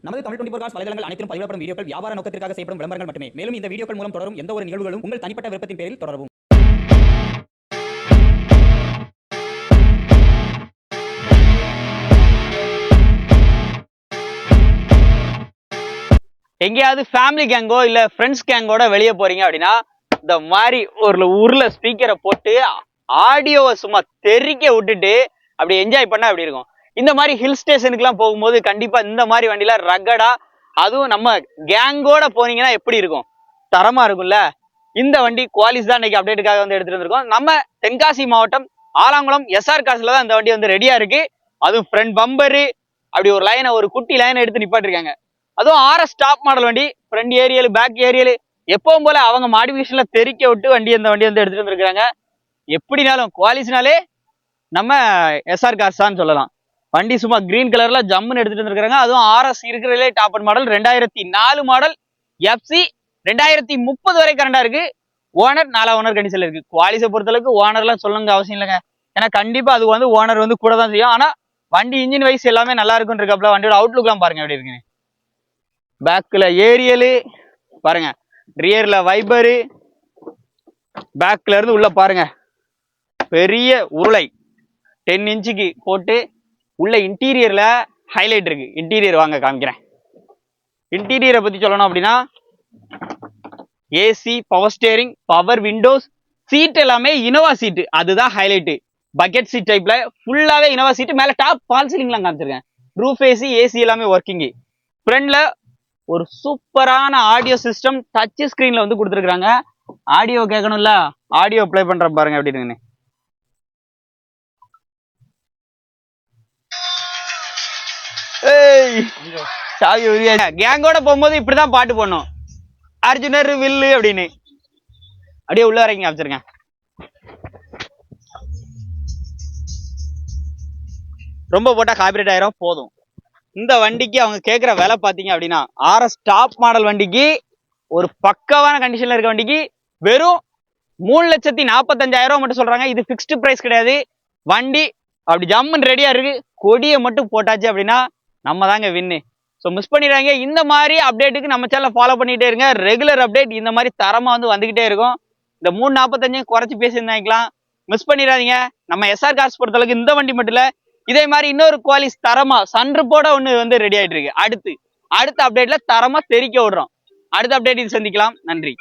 நமது தமிழ் 24 காஸ் வலைதளங்கள் அனைத்தும் பதிவிடப்படும் வீடியோக்கள் வியாபார நோக்கத்திற்காக செய்யப்படும் விளம்பரங்கள் மட்டுமே. மேலும் இந்த வீடியோக்கள் மூலம் தொடரும் எந்த ஒரு நிகழ்வுகளும் உங்கள் தனிப்பட்ட விருப்பத்தின் பேரில் தொடரவும். எங்கேயாவது ஃபேமிலி கேங்கோ இல்ல ஃப்ரெண்ட்ஸ் கேங்கோட வெளியே போறீங்க அப்படின்னா இந்த மாதிரி ஒரு ஊர்ல ஸ்பீக்கரை போட்டு ஆடியோவை சும்மா தெறிக்க விட்டுட்டு அப்படி என்ஜாய் பண்ணா அப்படி இருக்கும். இந்த மாதிரி ஹில் ஸ்டேஷனுக்குலாம் போகும்போது கண்டிப்பா இந்த மாதிரி வண்டியில ரகடா, அதுவும் நம்ம கேங்கோட போனீங்கன்னா எப்படி இருக்கும், தரமா இருக்கும்ல. இந்த வண்டி குவாலிஸ் தான் இன்னைக்கு அப்டேட்டுக்காக வந்து எடுத்துட்டு வந்திருக்கோம். நம்ம தென்காசி மாவட்டம் ஆலாங்குளம் எஸ்ஆர் கார்ஸ்ல தான் இந்த வண்டி வந்து ரெடியா இருக்கு. அதுவும் ஃப்ரண்ட் பம்பரு அப்படி ஒரு லைனை, ஒரு குட்டி லைனை எடுத்து நிப்பாட்டிருக்காங்க. அதுவும் ஆர்எஸ் டாப் மாடல் வண்டி, ஃப்ரண்ட் ஏரியல் பேக் ஏரியல் எப்பவும் போல அவங்க மாடிஃபிகேஷன்ல தெறிக்க விட்டு இந்த வண்டி வந்து எடுத்துட்டு வந்திருக்காங்க. எப்படினாலும் குவாலிஸ்னாலே நம்ம எஸ்ஆர் கார்ஸ் தான் சொல்லலாம். வண்டி சும்மா கிரீன் கலர்ல ஜம்முன்னு எடுத்துட்டு வந்திருக்காங்க. அதுவும் ஆர்எஸ் இருக்கிறதுலே top and model 2004 model FC 2030 வரை கரண்டா இருக்கு. ஓனர் 4 ஓனர் கண்டிஷன்ல இருக்கு. குவாலிஸை பொறுத்தளவுக்கு ஓனர்லாம் சொல்லுங்க அவசியம் இல்லைங்க, ஏன்னா கண்டிப்பா அது வந்து ஓனர் வந்து கூட தான் செய்யும். ஆனா வண்டி இன்ஜின் வைஸ் எல்லாமே நல்லா இருக்குன்னு இருக்காப்ல. வண்டியோட அவுட்லுக்லாம் பாருங்க எப்படி இருக்குன்னு. பேக்ல ஏரியலு பாருங்க, ரியர்ல வைபரு, பேக்ல இருந்து உள்ள பாருங்க பெரிய உருளை 10 இன்ச்சுக்கு போட்டு உள்ள இன்டீரியர்ல ஹைலைட் இருக்கு. இன்டீரியர் வாங்க காமிக்கிறேன். இன்டீரியரை பத்தி சொல்லணும் அப்படின்னா AC, power steering, power windows, seat எல்லாமே இனோவா சீட்டு, அதுதான் ஹைலைட். பக்கெட் சீட் டைப்ல ஃபுல்லாவே இனோவா சீட்டு, மேல டாப் பால் சீலிங்லாம் காமிச்சிருக்கேன். ரூஃப் ஏசி, ஏசி எல்லாமே ஒர்க்கிங். ஃப்ரண்ட்ல ஒரு சூப்பரான ஆடியோ சிஸ்டம் டச் ஸ்கிரீன்ல வந்து கொடுத்துருக்காங்க. ஆடியோ கேட்கணும்ல, ஆடியோ ப்ளே பண்ற பாருங்க அப்படின்னு. கேங்கோட போகும்போது இப்படிதான் பாட்டு போடணும், அர்ஜுனர் வில்லு அப்படின்னு. அப்படியே உள்ள வரைக்கும் காமிச்சிருக்கேன். ரொம்ப போட்டா காப்பிரைட் ஆயிரும், போதும். இந்த வண்டிக்கு அவங்க கேட்குற விலை பார்த்தீங்க அப்படின்னா ஆர்எஸ் டாப் மாடல் வண்டிக்கு, ஒரு பக்கவான கண்டிஷன்ல இருக்க வண்டிக்கு வெறும் 3,45,000 மட்டும் சொல்றாங்க. இது ஃபிக்ஸ்டு பிரைஸ் கிடையாது. வண்டி அப்படி ஜம்முன்னு ரெடியா இருக்கு. கொடியை மட்டும் போட்டாச்சு அப்படின்னா நம்ம தாங்க வின்னு. ஸோ மிஸ் பண்ணிடுறாங்க. இந்த மாதிரி அப்டேட்டுக்கு நம்ம சேனலை ஃபாலோ பண்ணிட்டே இருங்க. ரெகுலர் அப்டேட் இந்த மாதிரி தரமா வந்து வந்துகிட்டே இருக்கும். இந்த 3,45 குறைச்சி பேசியிருந்தாக்கலாம், மிஸ் பண்ணிடாதீங்க. நம்ம எஸ்ஆர் கார்ஸ் பொறுத்தளவுக்கு இந்த வண்டி மட்டும் இல்ல, இதே மாதிரி இன்னொரு குவாலிஸ் தரமா சன்ரூஃபோட ஒன்று வந்து ரெடி ஆயிட்டு இருக்கு. அடுத்த அப்டேட்ல தரமா தெரிக்க விடுறோம். அடுத்த அப்டேட் இது சந்திக்கலாம். நன்றி.